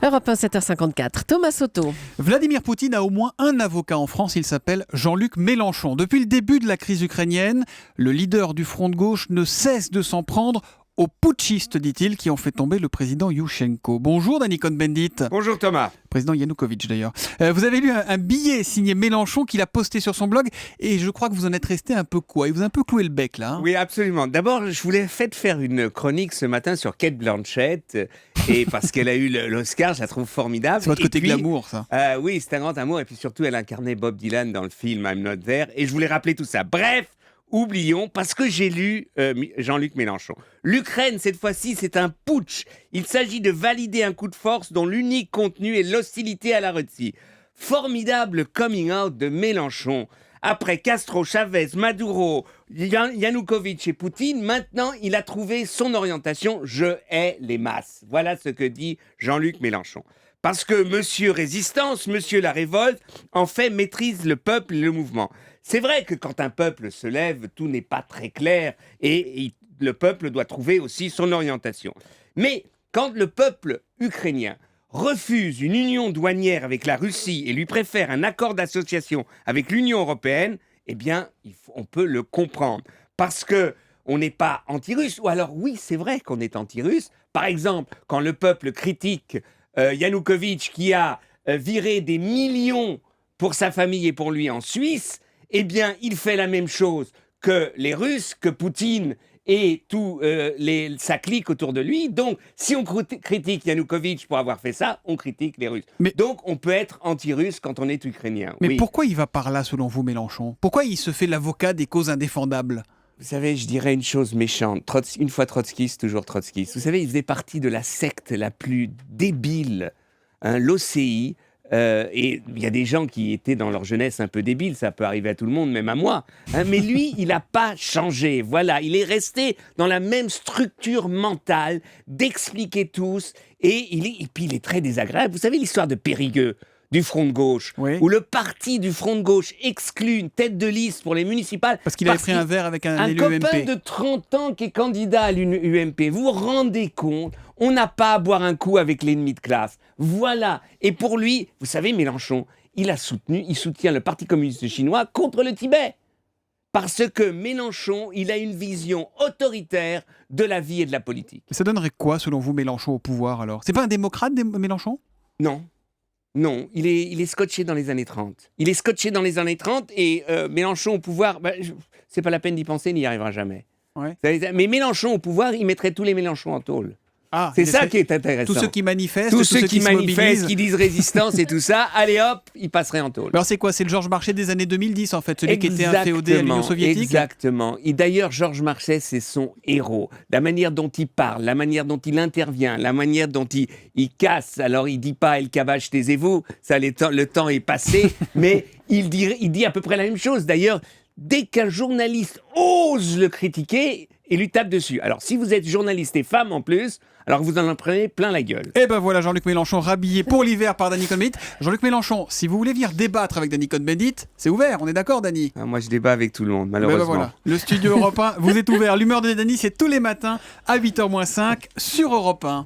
Europe 1, 7h54. Thomas Soto. Vladimir Poutine a au moins un avocat en France, il s'appelle Jean-Luc Mélenchon. Depuis le début de la crise ukrainienne, le leader du front de gauche ne cesse de s'en prendre aux putschistes, dit-il, qui ont fait tomber le président Yushchenko. Bonjour Danny Cohn-Bendit. Bonjour Thomas. Président Yanukovych d'ailleurs. Vous avez lu un billet signé Mélenchon qu'il a posté sur son blog et je crois que vous en êtes resté un peu quoi ? Il vous a un peu cloué le bec là. Oui, absolument. D'abord, je voulais faire une chronique ce matin sur Cate Blanchett et parce qu'elle a eu l'Oscar, je la trouve formidable. C'est votre côté glamour ça. Oui, c'est un grand amour et puis surtout elle incarnait Bob Dylan dans le film I'm Not There et je voulais rappeler tout ça. Bref, oublions, parce que j'ai lu Jean-Luc Mélenchon. L'Ukraine, cette fois-ci, c'est un putsch. Il s'agit de valider un coup de force dont l'unique contenu est l'hostilité à la Russie. Formidable coming out de Mélenchon. Après Castro, Chavez, Maduro, Yanukovych et Poutine, maintenant, il a trouvé son orientation. Je hais les masses. Voilà ce que dit Jean-Luc Mélenchon. Parce que Monsieur Résistance, Monsieur la Révolte, en fait, maîtrise le peuple et le mouvement. C'est vrai que quand un peuple se lève, tout n'est pas très clair et le peuple doit trouver aussi son orientation. Mais quand le peuple ukrainien refuse une union douanière avec la Russie et lui préfère un accord d'association avec l'Union européenne, eh bien, on peut le comprendre. Parce que on n'est pas anti-russe, ou alors oui, c'est vrai qu'on est anti-russe. Par exemple, quand le peuple critique Yanukovych qui a viré des millions pour sa famille et pour lui en Suisse, eh bien, il fait la même chose que les Russes, que Poutine et tout sa clique autour de lui. Donc, si on critique Yanukovych pour avoir fait ça, on critique les Russes. Donc, on peut être anti-russe quand on est ukrainien. Mais oui. Pourquoi il va par là, selon vous, Mélenchon ? Pourquoi il se fait l'avocat des causes indéfendables ? Vous savez, je dirais une chose méchante. Une fois trotskiste, toujours trotskiste. Vous savez, il faisait partie de la secte la plus débile, l'OCI. Et il y a des gens qui étaient dans leur jeunesse un peu débiles, ça peut arriver à tout le monde, même à moi. Mais lui, il n'a pas changé. Voilà, il est resté dans la même structure mentale d'expliquer tous. Et puis il est très désagréable. Vous savez l'histoire de Périgueux, du Front de gauche, oui. Où le parti du Front de gauche exclut une tête de liste pour les municipales. Parce qu'il avait pris un verre avec un élu UMP. Un copain de 30 ans qui est candidat à l'UMP. Vous vous rendez compte ? On n'a pas à boire un coup avec l'ennemi de classe. Voilà. Et pour lui, vous savez, Mélenchon, il soutient le Parti communiste chinois contre le Tibet. Parce que Mélenchon, il a une vision autoritaire de la vie et de la politique. Ça donnerait quoi, selon vous, Mélenchon au pouvoir, alors ? C'est pas un démocrate, Mélenchon ? Non, il est scotché dans les années 30. Il est scotché dans les années 30 et Mélenchon au pouvoir, c'est pas la peine d'y penser, il n'y arrivera jamais. Ouais. Mais Mélenchon au pouvoir, il mettrait tous les Mélenchons en tôle. Ah, c'est ça qui est intéressant. Tous ceux qui manifestent, tous ceux qui manifestent, qui disent résistance et tout ça, allez hop, ils passeraient en tôle. Alors c'est quoi ? C'est le Georges Marchais des années 2010 en fait, celui qui était inféodé à l'Union soviétique ? Exactement. Et d'ailleurs, Georges Marchais, c'est son héros. La manière dont il parle, la manière dont il intervient, la manière dont il casse. Alors il dit pas « El Kabach, taisez-vous », ça le temps est passé, mais il dit à peu près la même chose. D'ailleurs, dès qu'un journaliste ose le critiquer, il lui tape dessus. Alors, si vous êtes journaliste et femme en plus, alors vous en prenez plein la gueule. Et ben voilà, Jean-Luc Mélenchon rhabillé pour l'hiver par Danny Cohn-Bendit. Jean-Luc Mélenchon, si vous voulez venir débattre avec Danny Cohn-Bendit, c'est ouvert, on est d'accord, Danny ? Moi, je débat avec tout le monde, malheureusement. Ben voilà. Le studio Europe 1 vous est ouvert. L'humeur de Danny, c'est tous les matins à 8h-5 sur Europe 1.